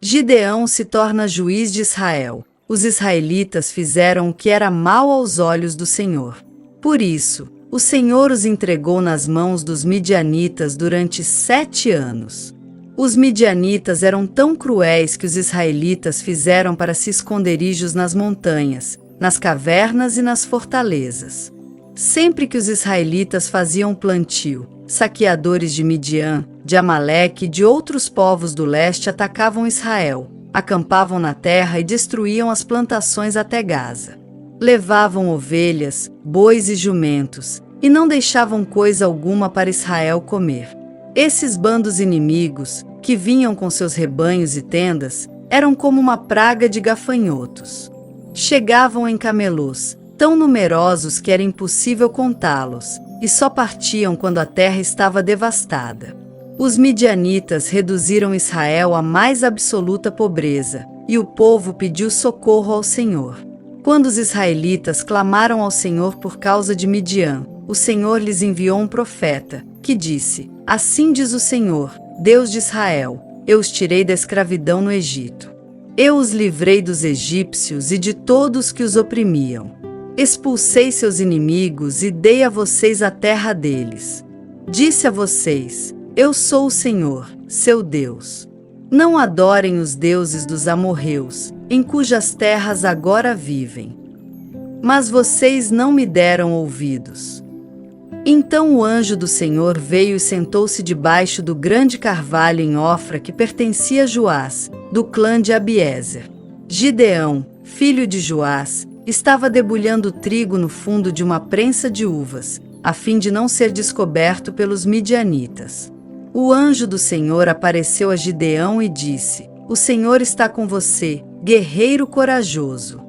Gideão se torna juiz de Israel. Os israelitas fizeram o que era mal aos olhos do Senhor. Por isso, o Senhor os entregou nas mãos dos midianitas durante 7 anos. Os midianitas eram tão cruéis que os israelitas fizeram para se esconderijos nas montanhas, nas cavernas e nas fortalezas. Sempre que os israelitas faziam plantio, saqueadores de Midian, de Amaleque e de outros povos do leste atacavam Israel, acampavam na terra e destruíam as plantações até Gaza. Levavam ovelhas, bois e jumentos, e não deixavam coisa alguma para Israel comer. Esses bandos inimigos, que vinham com seus rebanhos e tendas, eram como uma praga de gafanhotos. Chegavam em camelôs, tão numerosos que era impossível contá-los, e só partiam quando a terra estava devastada. Os midianitas reduziram Israel à mais absoluta pobreza, e o povo pediu socorro ao Senhor. Quando os israelitas clamaram ao Senhor por causa de Midian, o Senhor lhes enviou um profeta, que disse: Assim diz o Senhor, Deus de Israel, eu os tirei da escravidão no Egito. Eu os livrei dos egípcios e de todos que os oprimiam. Expulsei seus inimigos e dei a vocês a terra deles. Disse a vocês: Eu sou o Senhor, seu Deus. Não adorem os deuses dos amorreus, em cujas terras agora vivem. Mas vocês não me deram ouvidos. Então o anjo do Senhor veio e sentou-se debaixo do grande carvalho em Ofra que pertencia a Joás, do clã de Abiezer. Gideão, filho de Joás, estava debulhando trigo no fundo de uma prensa de uvas, a fim de não ser descoberto pelos midianitas. O anjo do Senhor apareceu a Gideão e disse: O Senhor está com você, guerreiro corajoso.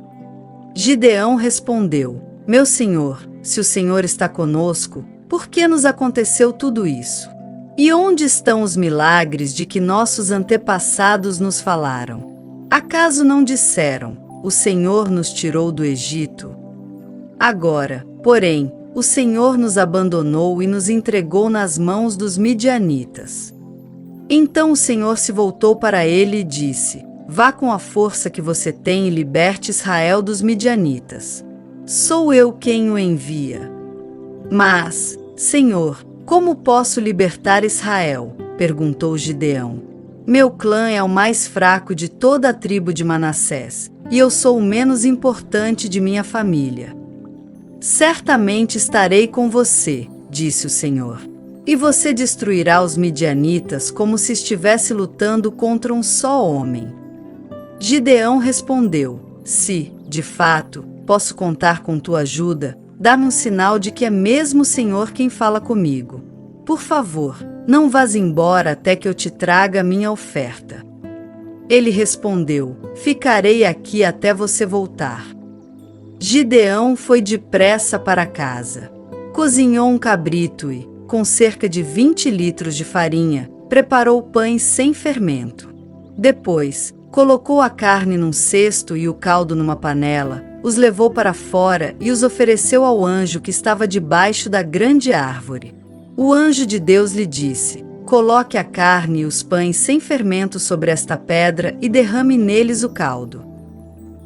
Gideão respondeu: Meu senhor, se o Senhor está conosco, por que nos aconteceu tudo isso? E onde estão os milagres de que nossos antepassados nos falaram? Acaso não disseram: O Senhor nos tirou do Egito? Agora, porém, o Senhor nos abandonou e nos entregou nas mãos dos midianitas. Então o Senhor se voltou para ele e disse: Vá com a força que você tem e liberte Israel dos midianitas. Sou eu quem o envia. Mas, Senhor, como posso libertar Israel? Perguntou Gideão. Meu clã é o mais fraco de toda a tribo de Manassés, e eu sou o menos importante de minha família. Certamente estarei com você, disse o Senhor. E você destruirá os midianitas como se estivesse lutando contra um só homem. Gideão respondeu: Se, de fato, posso contar com tua ajuda, dá-me um sinal de que é mesmo o Senhor quem fala comigo. Por favor, não vás embora até que eu te traga a minha oferta. Ele respondeu: Ficarei aqui até você voltar. Gideão foi depressa para casa. Cozinhou um cabrito e, com cerca de 20 litros de farinha, preparou pães sem fermento. Depois, colocou a carne num cesto e o caldo numa panela, os levou para fora e os ofereceu ao anjo que estava debaixo da grande árvore. O anjo de Deus lhe disse: Coloque a carne e os pães sem fermento sobre esta pedra e derrame neles o caldo.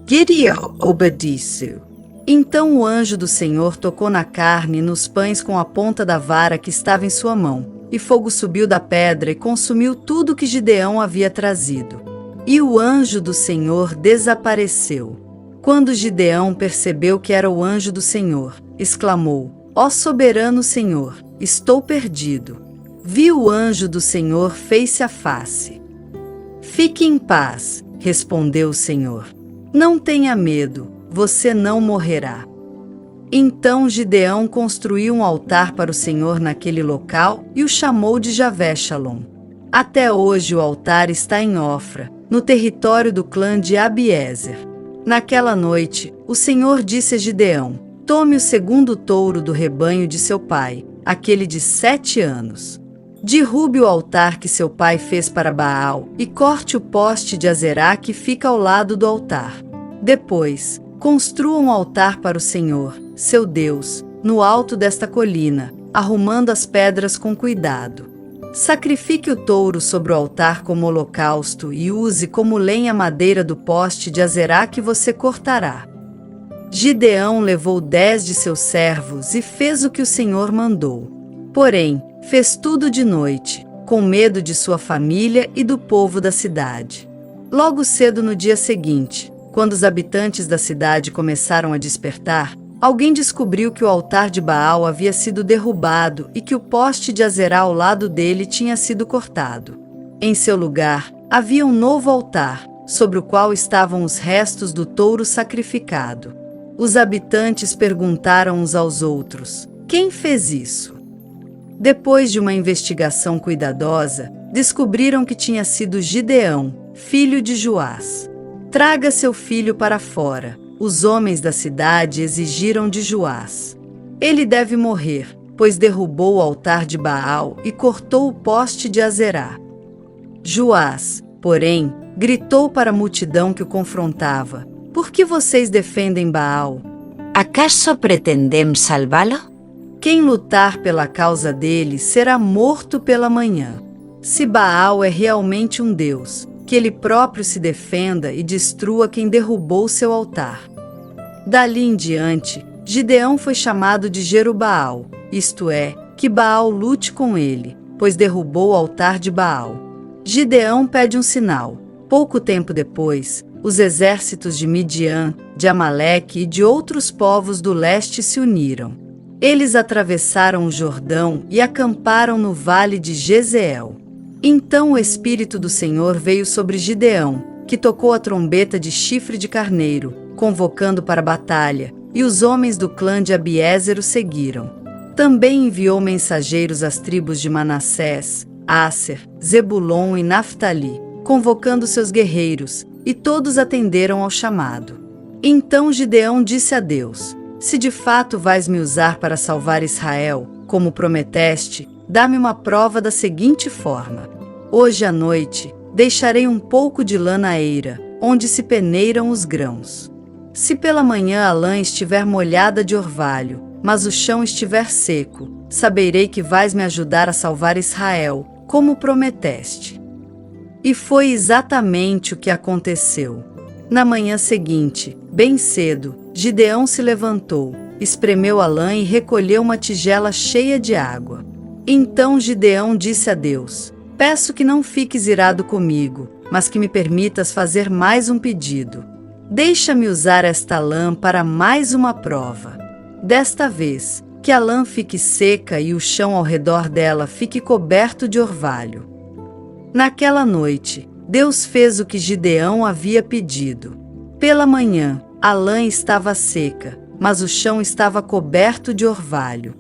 Gideão obedeceu. Então o anjo do Senhor tocou na carne e nos pães com a ponta da vara que estava em sua mão, e fogo subiu da pedra e consumiu tudo que Gideão havia trazido. E o anjo do Senhor desapareceu. Quando Gideão percebeu que era o anjo do Senhor, exclamou: Ó soberano Senhor, estou perdido. Viu o anjo do Senhor face a face. Fique em paz, respondeu o Senhor. Não tenha medo, você não morrerá. Então Gideão construiu um altar para o Senhor naquele local e o chamou de Javé-Shalom. Até hoje o altar está em Ofra, no território do clã de Abiezer. Naquela noite, o Senhor disse a Gideão: Tome o segundo touro do rebanho de seu pai, aquele de 7 anos. Derrube o altar que seu pai fez para Baal e corte o poste de Azerá que fica ao lado do altar. Depois, construa um altar para o Senhor, seu Deus, no alto desta colina, arrumando as pedras com cuidado. Sacrifique o touro sobre o altar como holocausto e use como lenha a madeira do poste de Azerá que você cortará. Gideão levou 10 de seus servos e fez o que o Senhor mandou. Porém, fez tudo de noite, com medo de sua família e do povo da cidade. Logo cedo no dia seguinte, quando os habitantes da cidade começaram a despertar, alguém descobriu que o altar de Baal havia sido derrubado e que o poste de Azerá ao lado dele tinha sido cortado. Em seu lugar, havia um novo altar, sobre o qual estavam os restos do touro sacrificado. Os habitantes perguntaram uns aos outros: quem fez isso? Depois de uma investigação cuidadosa, descobriram que tinha sido Gideão, filho de Joás. Traga seu filho para fora, os homens da cidade exigiram de Joás. Ele deve morrer, pois derrubou o altar de Baal e cortou o poste de Azerá. Joás, porém, gritou para a multidão que o confrontava: por que vocês defendem Baal? ¿Acaso pretendem salvá-lo? Quem lutar pela causa dele será morto pela manhã. Se Baal é realmente um deus, que ele próprio se defenda e destrua quem derrubou seu altar. Dali em diante, Gideão foi chamado de Jerubaal, isto é, que Baal lute com ele, pois derrubou o altar de Baal. Gideão pede um sinal. Pouco tempo depois, os exércitos de Midian, de Amaleque e de outros povos do leste se uniram. Eles atravessaram o Jordão e acamparam no vale de Jezeel. Então o Espírito do Senhor veio sobre Gideão, que tocou a trombeta de chifre de carneiro, convocando para a batalha, e os homens do clã de Abiézer o seguiram. Também enviou mensageiros às tribos de Manassés, Asser, Zebulon e Naftali, convocando seus guerreiros, e todos atenderam ao chamado. Então Gideão disse a Deus: se de fato vais me usar para salvar Israel, como prometeste, dá-me uma prova da seguinte forma: hoje à noite deixarei um pouco de lã na eira, onde se peneiram os grãos. Se pela manhã a lã estiver molhada de orvalho, mas o chão estiver seco, saberei que vais me ajudar a salvar Israel, como prometeste. E foi exatamente o que aconteceu. Na manhã seguinte, bem cedo, Gideão se levantou, espremeu a lã e recolheu uma tigela cheia de água. Então Gideão disse a Deus: peço que não fiques irado comigo, mas que me permitas fazer mais um pedido. Deixa-me usar esta lã para mais uma prova. Desta vez, que a lã fique seca e o chão ao redor dela fique coberto de orvalho. Naquela noite, Deus fez o que Gideão havia pedido. Pela manhã, a lã estava seca, mas o chão estava coberto de orvalho.